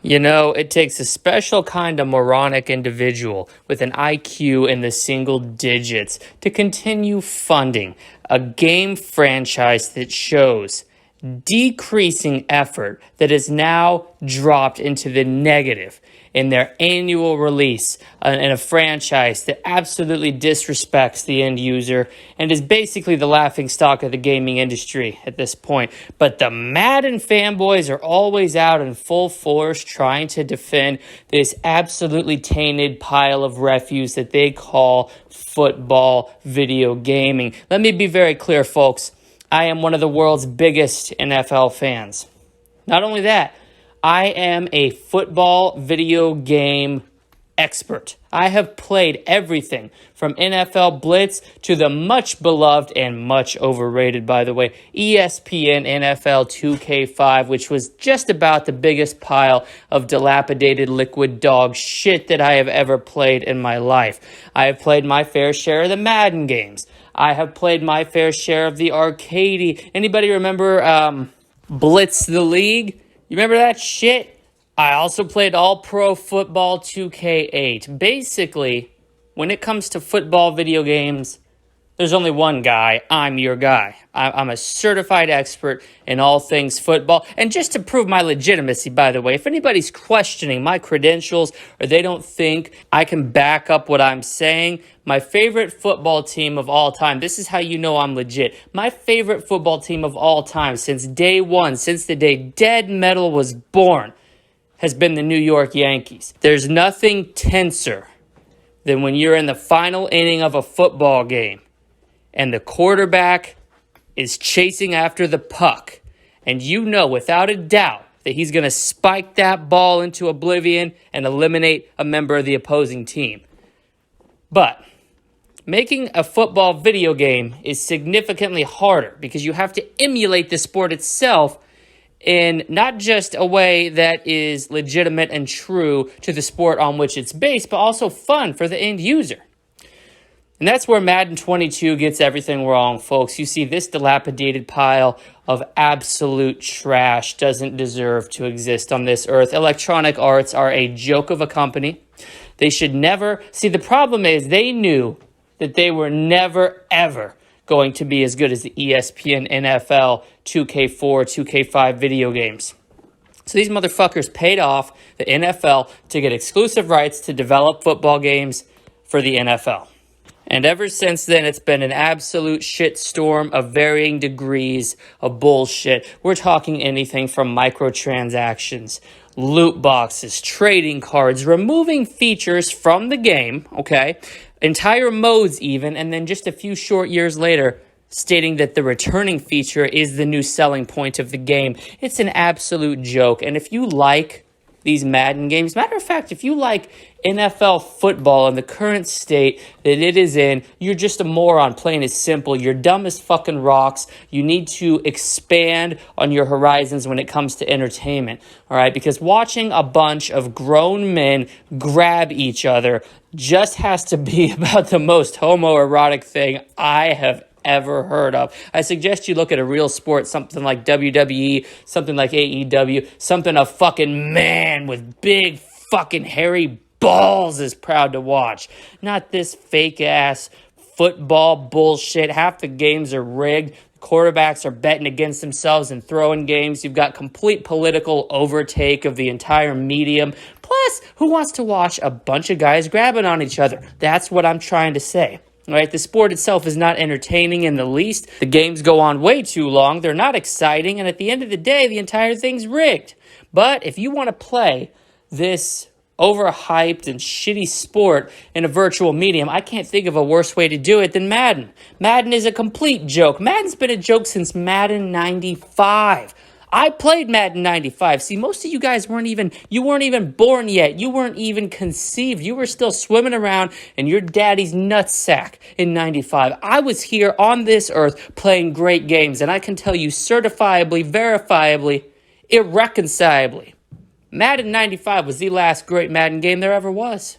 You know, it takes a special kind of moronic individual with an IQ in the single digits to continue funding a game franchise that shows decreasing effort that is now dropped into the negative in their annual release in a franchise that absolutely disrespects the end user and is basically the laughingstock of the gaming industry at this point. But the Madden fanboys are always out in full force trying to defend this absolutely tainted pile of refuse that they call football video gaming. Let me be very clear, folks. I am one of the world's biggest NFL fans. Not only that, I am a football video game expert. I have played everything from NFL Blitz to the much beloved and much overrated, by the way, ESPN NFL 2K5, which was just about the biggest pile of dilapidated liquid dog shit that I have ever played in my life. I have played my fair share of the Madden games. I have played my fair share of the arcadey. Anybody remember Blitz the League? You remember that shit? I also played All Pro Football 2K8. Basically, when it comes to football video games, there's only one guy. I'm your guy. I'm a certified expert in all things football. And just to prove my legitimacy, by the way, if anybody's questioning my credentials or they don't think I can back up what I'm saying, my favorite football team of all time, this is how you know I'm legit. My favorite football team of all time since day one, since the day Dead Metal was born, has been the New York Yankees. There's nothing tenser than when you're in the final inning of a football game and the quarterback is chasing after the puck, and you know without a doubt that he's going to spike that ball into oblivion and eliminate a member of the opposing team. But making a football video game is significantly harder because you have to emulate the sport itself in not just a way that is legitimate and true to the sport on which it's based, but also fun for the end user. And that's where Madden 22 gets everything wrong, folks. You see, this dilapidated pile of absolute trash doesn't deserve to exist on this earth. Electronic Arts are a joke of a company. They should never... See, the problem is they knew that they were never, ever going to be as good as the ESPN NFL 2K4, 2K5 video games. So these motherfuckers paid off the NFL to get exclusive rights to develop football games for the NFL. And ever since then, it's been an absolute shitstorm of varying degrees of bullshit. We're talking anything from microtransactions, loot boxes, trading cards, removing features from the game, okay? Entire modes even, and then just a few short years later, stating that the returning feature is the new selling point of the game. It's an absolute joke. And if you like these Madden games, matter of fact, if you like NFL football in the current state that it is in, you're just a moron, plain and simple. You're dumb as fucking rocks. You need to expand on your horizons when it comes to entertainment, all right? Because watching a bunch of grown men grab each other just has to be about the most homoerotic thing I have ever heard of. I suggest you look at a real sport, something like WWE, something like AEW, something a fucking man with big fucking hairy balls is proud to watch. Not this fake ass football bullshit. Half the games are rigged. Quarterbacks are betting against themselves in throwing games. You've got complete political overtake of the entire medium. Plus, who wants to watch a bunch of guys grabbing on each other? That's what I'm trying to say. Right, the sport itself is not entertaining in the least. The games go on way too long. They're not exciting. And at the end of the day, the entire thing's rigged. But if you want to play this overhyped and shitty sport in a virtual medium, I can't think of a worse way to do it than Madden. Madden is a complete joke. Madden's been a joke since Madden 95. I played Madden 95. See, most of you guys weren't even born yet. You weren't even conceived. You were still swimming around in your daddy's nutsack in 95. I was here on this earth playing great games, and I can tell you certifiably, verifiably, irreconcilably, Madden 95 was the last great Madden game there ever was.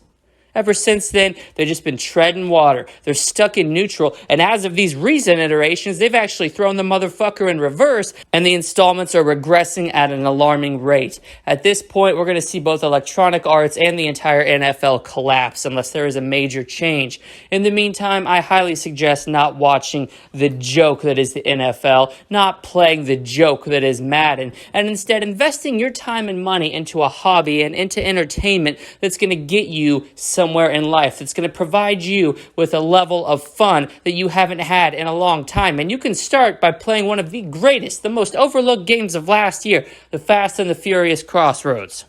Ever since then, they've just been treading water. They're stuck in neutral, and as of these recent iterations, they've actually thrown the motherfucker in reverse, and the installments are regressing at an alarming rate. At this point, we're going to see both Electronic Arts and the entire NFL collapse unless there is a major change. In the meantime, I highly suggest not watching the joke that is the NFL, not playing the joke that is Madden, and instead investing your time and money into a hobby and into entertainment that's going to get you somewhere in life, that's going to provide you with a level of fun that you haven't had in a long time. And you can start by playing one of the greatest, the most overlooked games of last year, the Fast and the Furious Crossroads.